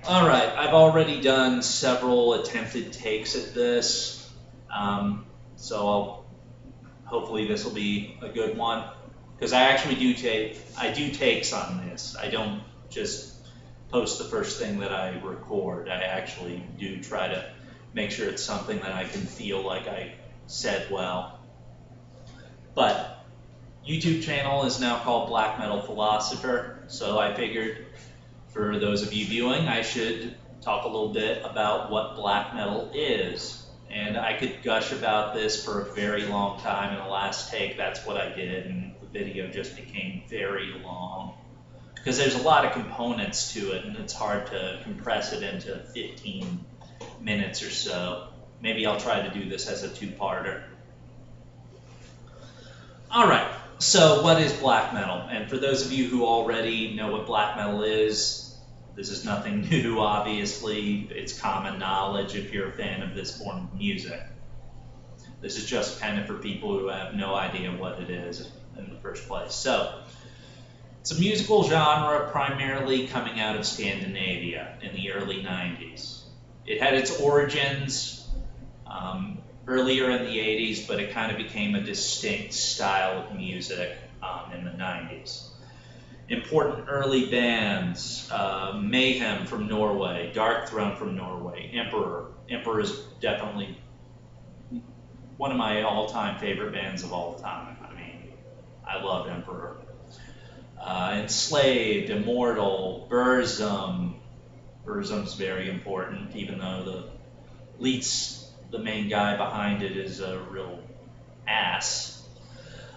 Alright, I've already done several attempted takes at this, so hopefully this will be a good one. Because I do takes on this. I don't just post the first thing that I record. I actually do try to make sure it's something that I can feel like I said well. But YouTube channel is now called Black Metal Philosopher, so I figured for those of you viewing, I should talk a little bit about what black metal is. And I could gush about this for a very long time. In the last take, that's what I did, and the video just became very long. Because there's a lot of components to it, and it's hard to compress it into 15 minutes or so. Maybe I'll try to do this as a two-parter. Alright, so what is black metal? And for those of you who already know what black metal is, this is nothing new, obviously. It's common knowledge if you're a fan of this form of music. This is just kind of for people who have no idea what it is in the first place. So, it's a musical genre primarily coming out of Scandinavia in the early 90s. It had its origins earlier in the 80s, but it kind of became a distinct style of music in the 90s. Important early bands, Mayhem from Norway, Dark Throne from Norway, Emperor. Emperor is definitely one of my all-time favorite bands of all time. I mean, I love Emperor. Enslaved, Immortal, Burzum. Burzum's very important, even though the main guy behind it is a real ass.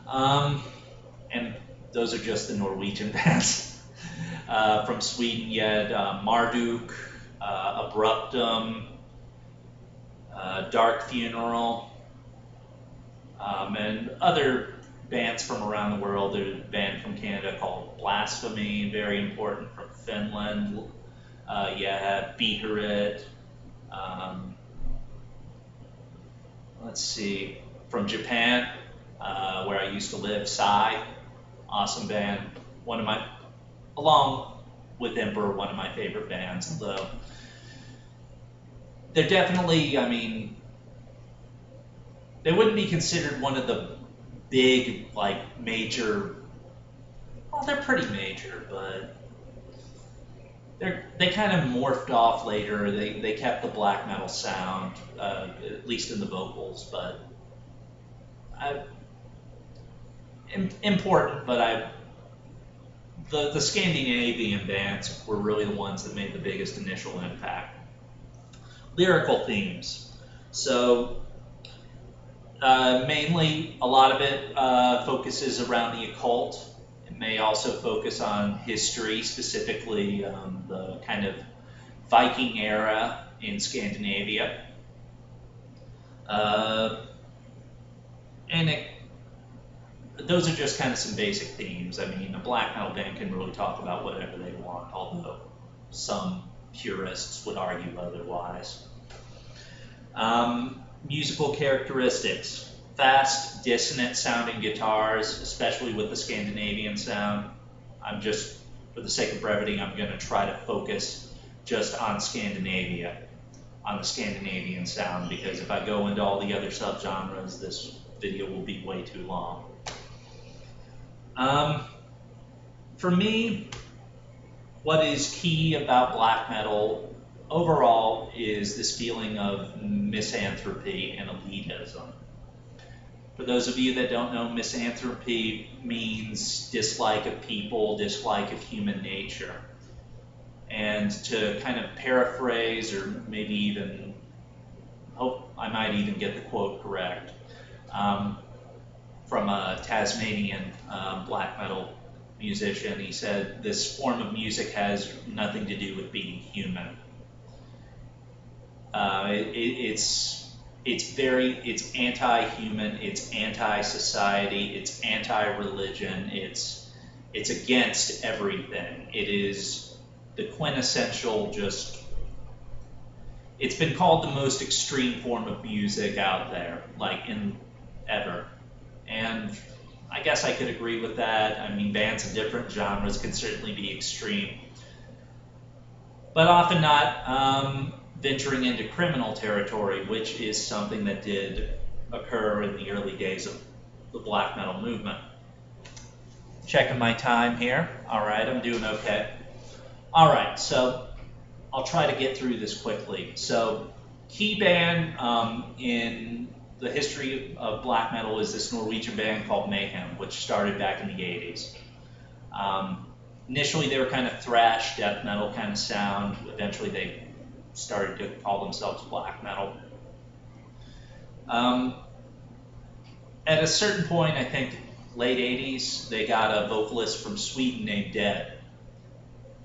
And those are just the Norwegian bands. From Sweden, you had Marduk, Abruptum, Dark Funeral, and other bands from around the world. There's a band from Canada called Blasphemy, very important, from Finland. You have Beherit. Let's see, from Japan, where I used to live, Psy. Awesome band. Along with Emperor, one of my favorite bands, although they're definitely, I mean, they wouldn't be considered one of the big, like, major, well, they're pretty major, but they kind of morphed off later. They kept the black metal sound, at least in the vocals, but important, but the Scandinavian bands were really the ones that made the biggest initial impact. Lyrical themes. So mainly a lot of it focuses around the occult. It may also focus on history, specifically the kind of Viking era in Scandinavia. Those are just kind of some basic themes. I mean, a black metal band can really talk about whatever they want, although some purists would argue otherwise. Musical characteristics. Fast, dissonant sounding guitars, especially with the Scandinavian sound. For the sake of brevity, I'm going to try to focus just on Scandinavia, on the Scandinavian sound, because if I go into all the other subgenres, this video will be way too long. For me, what is key about black metal overall is this feeling of misanthropy and elitism. For those of you that don't know, misanthropy means dislike of people, dislike of human nature. And to kind of paraphrase, or maybe even, hope I might even get the quote correct, from a Tasmanian black metal musician, he said, "This form of music has nothing to do with being human." It's anti-human, it's anti-society, it's anti-religion, it's against everything. It is the quintessential it's been called the most extreme form of music out there, ever. And I guess I could agree with that. I mean, bands in different genres can certainly be extreme. but often not venturing into criminal territory, which is something that did occur in the early days of the black metal movement. Checking my time here. All right, I'm doing okay. All right, so I'll try to get through this quickly. So, key band in the history of black metal is this Norwegian band called Mayhem, which started back in the 80s. Initially, they were kind of thrash, death metal kind of sound. Eventually, they started to call themselves black metal. At a certain point, I think late 80s, they got a vocalist from Sweden named Dead.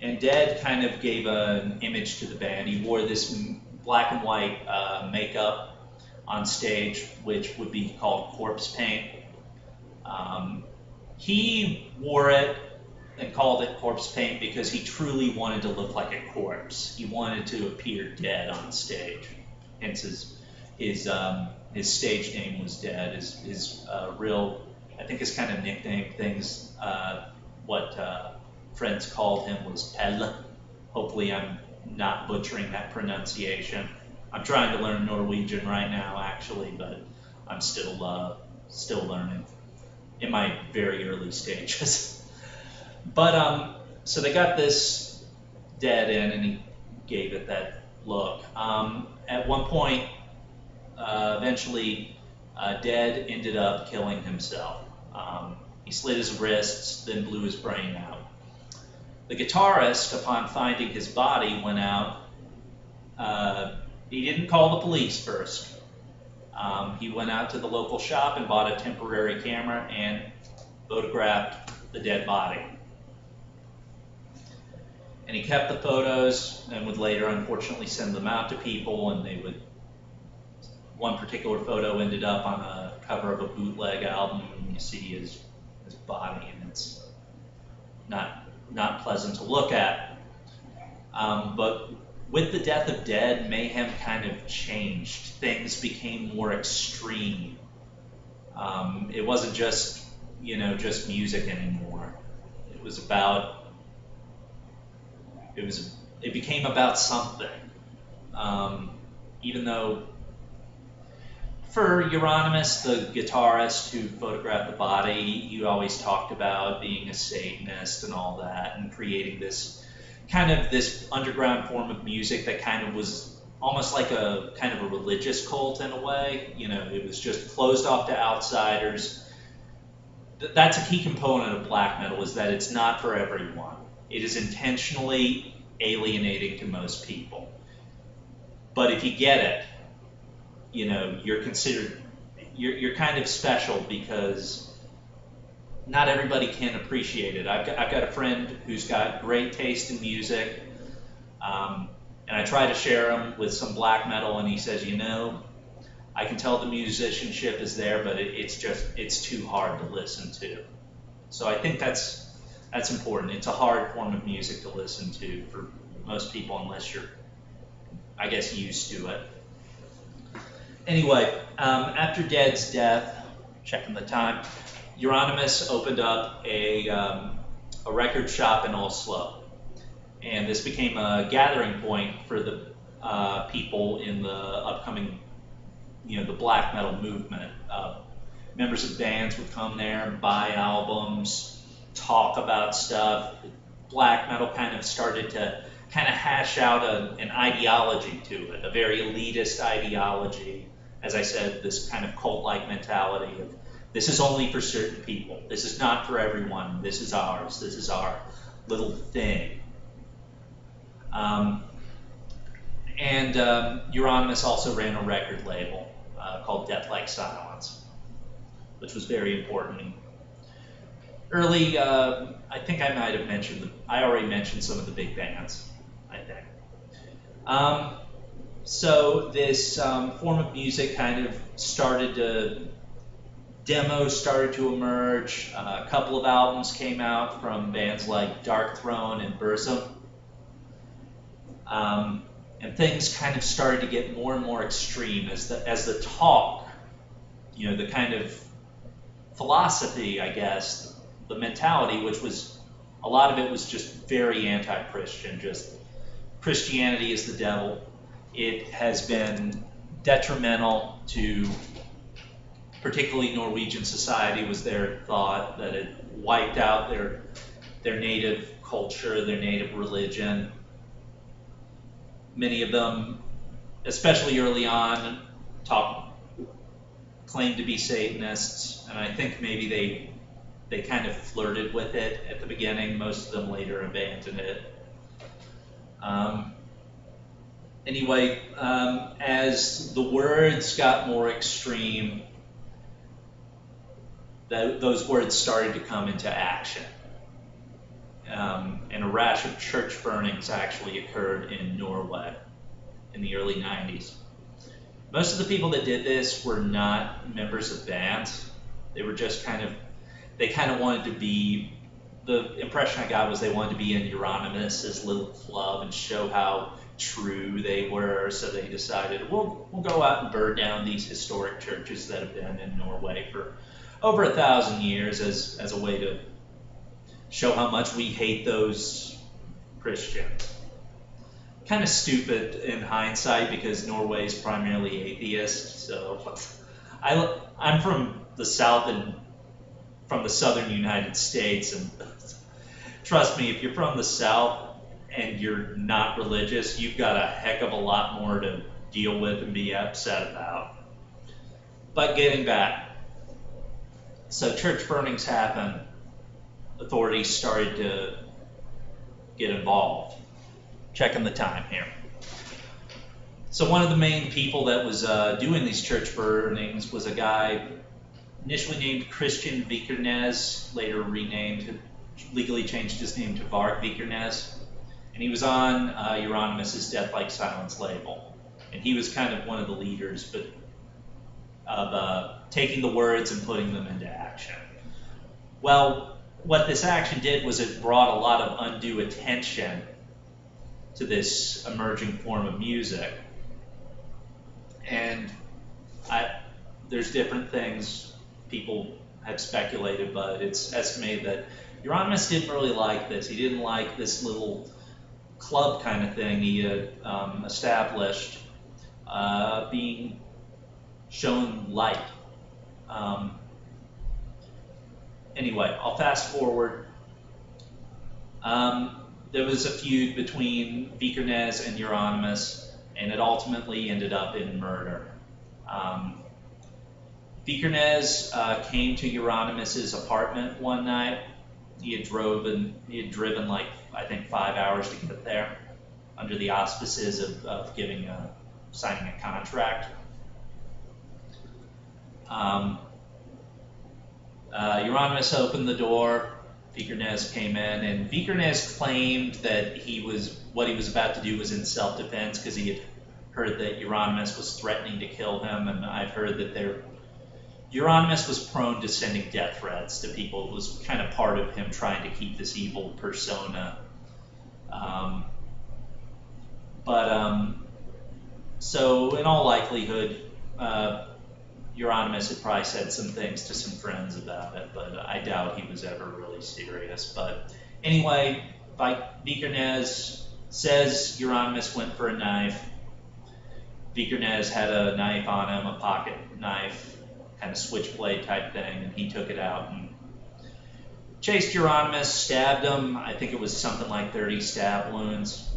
And Dead kind of gave an image to the band. He wore this black and white makeup on stage, which would be called corpse paint. He wore it and called it corpse paint because he truly wanted to look like a corpse. He wanted to appear dead on stage. Hence his stage name was Dead. His real, I think his kind of nickname things, what friends called him was Pelle. Hopefully I'm not butchering that pronunciation. I'm trying to learn Norwegian right now, actually, but I'm still learning in my very early stages. But so they got this Dead in, and he gave it that look. At one point, eventually, Dead ended up killing himself. He slit his wrists, then blew his brain out. The guitarist, upon finding his body, went out. He didn't call the police first. He went out to the local shop and bought a temporary camera and photographed the dead body. And he kept the photos and would later, unfortunately, send them out to people, and they would. One particular photo ended up on a cover of a bootleg album, and you see his body, and it's not pleasant to look at. But with the death of Dead, Mayhem kind of changed. Things became more extreme. It wasn't just music anymore. It became about something. Even though for Euronymous, the guitarist who photographed the body, you always talked about being a Satanist and all that, and creating this underground form of music that kind of was almost like a kind of a religious cult in a way. It was just closed off to outsiders. That's a key component of black metal, is that it's not for everyone. It is intentionally alienating to most people. But if you get it, you're considered, you're kind of special, because not everybody can appreciate it. I've got a friend who's got great taste in music, and I try to share him with some black metal, and he says, I can tell the musicianship is there, but it's too hard to listen to. So I think that's important. It's a hard form of music to listen to for most people, unless you're, I guess, used to it. Anyway, after Dead's death, checking the time, Euronymous opened up a record shop in Oslo, and this became a gathering point for the people in the upcoming, the black metal movement. Members of bands would come there and buy albums, talk about stuff. Black metal kind of started to hash out an ideology to it, a very elitist ideology. As I said, this kind of cult-like mentality of, this is only for certain people. This is not for everyone. This is ours. This is our little thing. And Euronymous also ran a record label called Death Like Silence, which was very important. Early, I think I might have I already mentioned some of the big bands, I think. So this form of music kind of demos started to emerge. A couple of albums came out from bands like Dark Throne and Burzum. And things kind of started to get more and more extreme as the talk, the kind of philosophy, I guess, the mentality, which was, a lot of it was just very anti-Christian, just Christianity is the devil. It has been detrimental to particularly Norwegian society, was their thought, that it wiped out their native culture, their native religion. Many of them, especially early on, claimed to be Satanists, and I think maybe they kind of flirted with it at the beginning. Most of them later abandoned it. Anyway, as the words got more extreme, those words started to come into action. And a rash of church burnings actually occurred in Norway in the early 90s. Most of the people that did this were not members of bands. They were just they kind of wanted to be, the impression I got was they wanted to be in Euronymous' little club and show how true they were. So they decided, we'll go out and burn down these historic churches that have been in Norway for over 1,000 years as a way to show how much we hate those Christians. Kind of stupid in hindsight because Norway is primarily atheist. So I'm from the south and from the southern United States, and trust me, if you're from the south and you're not religious, you've got a heck of a lot more to deal with and be upset about. But getting back, so church burnings happen. Authorities started to get involved. Checking the time here. So one of the main people that was doing these church burnings was a guy initially named Christian Vikernes, later legally changed his name to Varg Vikernes, and he was on Euronymous' Death Like Silence label. And he was kind of one of the leaders of taking the words and putting them into action. Well, what this action did was it brought a lot of undue attention to this emerging form of music. And there's different things people have speculated, but it's estimated that Euronymous didn't really like this. He didn't like this little club kind of thing he had established being shown light. Anyway, I'll fast forward. There was a feud between Vikernes and Euronymous, and it ultimately ended up in murder. Vikernes came to Euronymous' apartment one night. He had driven like, I think, 5 hours to get there under the auspices of signing a contract. Euronymous opened the door. Vikernes came in, and Vikernes claimed that what he was about to do was in self-defense because he had heard that Euronymous was threatening to kill him, and I've heard that Euronymous was prone to sending death threats to people. It was kind of part of him trying to keep this evil persona. So in all likelihood, Euronymous had probably said some things to some friends about it, but I doubt he was ever really serious. But anyway, Vikernes says Euronymous went for a knife. Vikernes had a knife on him, a pocket knife, kind of switchblade type thing, and he took it out and chased Euronymous, stabbed him. I think it was something like 30 stab wounds.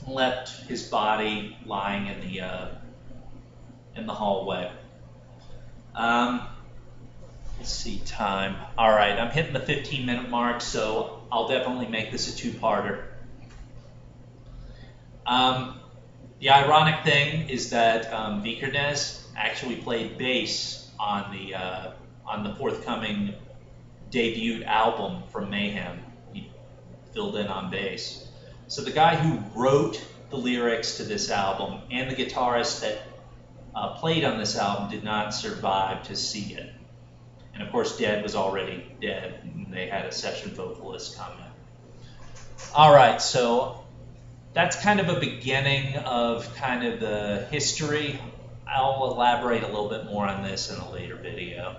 Left his body lying in the hallway. Let's see, time. All right, I'm hitting the 15-minute mark, so I'll definitely make this a two-parter. The ironic thing is that Vikernes actually played bass on the forthcoming debut album from Mayhem. He filled in on bass. So the guy who wrote the lyrics to this album and the guitarist that played on this album did not survive to see it. And of course, Dead was already dead, and they had a session vocalist come in. All right, so that's kind of a beginning of kind of the history. I'll elaborate a little bit more on this in a later video.